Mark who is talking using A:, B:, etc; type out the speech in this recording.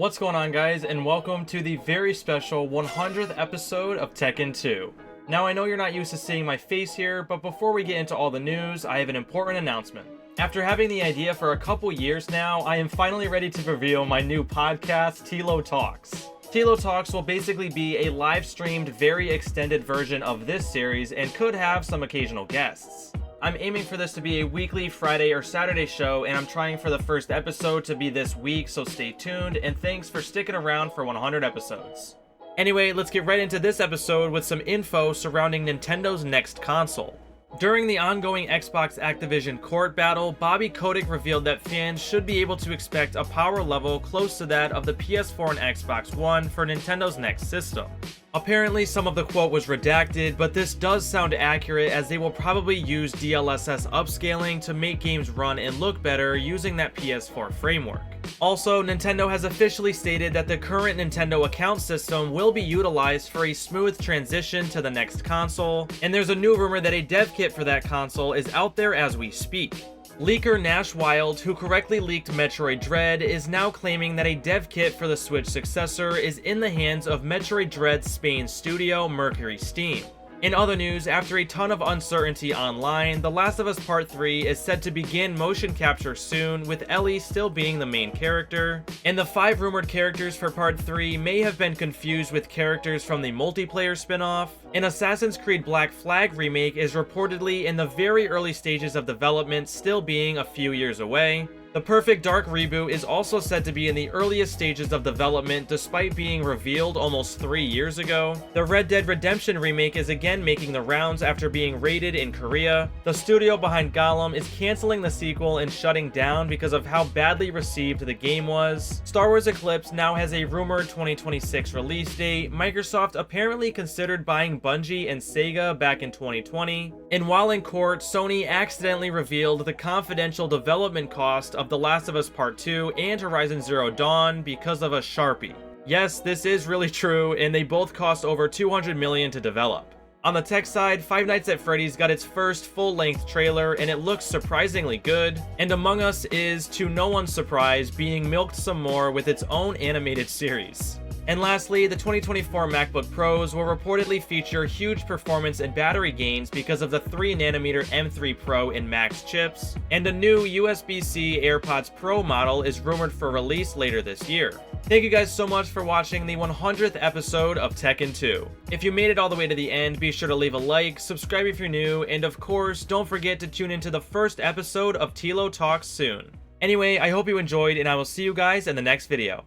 A: What's going on, guys, and welcome to the very special 100th episode of Tekken 2. Now, I know you're not used to seeing my face here, but before we get into all the news, I have an important announcement. After having the idea for a couple years now, I am finally ready to reveal my new podcast, TLOU Talks. TLOU Talks will basically be a live-streamed, very extended version of this series and could have some occasional guests. I'm aiming for this to be a weekly Friday or Saturday show, and I'm trying for the first episode to be this week, so stay tuned, and thanks for sticking around for 100 episodes. Anyway, let's get right into this episode with some info surrounding Nintendo's next console. During the ongoing Xbox Activision court battle, Bobby Kotick revealed that fans should be able to expect a power level close to that of the PS4 and Xbox One for Nintendo's next system. Apparently, some of the quote was redacted, but this does sound accurate as they will probably use DLSS upscaling to make games run and look better using that PS4 framework. Also, Nintendo has officially stated that the current Nintendo account system will be utilized for a smooth transition to the next console, and there's a new rumor that a dev kit for that console is out there as we speak. Leaker Nash Wild, who correctly leaked Metroid Dread, is now claiming that a dev kit for the Switch successor is in the hands of Metroid Dread Spain studio Mercury Steam. In other news, after a ton of uncertainty online, The Last of Us Part 3 is set to begin motion capture soon, with Ellie still being the main character, and the 5 rumored characters for Part 3 may have been confused with characters from the multiplayer spin-off. An Assassin's Creed Black Flag remake is reportedly in the very early stages of development, still being a few years away. The Perfect Dark reboot is also said to be in the earliest stages of development despite being revealed almost 3 years ago. The Red Dead Redemption Remake is again making the rounds after being raided in Korea. The studio behind Gollum is canceling the sequel and shutting down because of how badly received the game was. Star Wars Eclipse now has a rumored 2026 release date. Microsoft apparently considered buying Bungie and Sega back in 2020. And while in court, Sony accidentally revealed the confidential development cost of The Last of Us Part 2 and Horizon Zero Dawn because of a Sharpie. Yes, this is really true, and they both cost over $200 million to develop. On the tech side, Five Nights at Freddy's got its first full-length trailer, and it looks surprisingly good. And Among Us is, to no one's surprise, being milked some more with its own animated series. And lastly, the 2024 MacBook Pros will reportedly feature huge performance and battery gains because of the 3nm M3 Pro and Max chips, and a new USB-C AirPods Pro model is rumored for release later this year. Thank you guys so much for watching the 100th episode of Tekken 2. If you made it all the way to the end, be sure to leave a like, subscribe if you're new, and of course, don't forget to tune into the first episode of TLOU Talks soon. Anyway, I hope you enjoyed, and I will see you guys in the next video.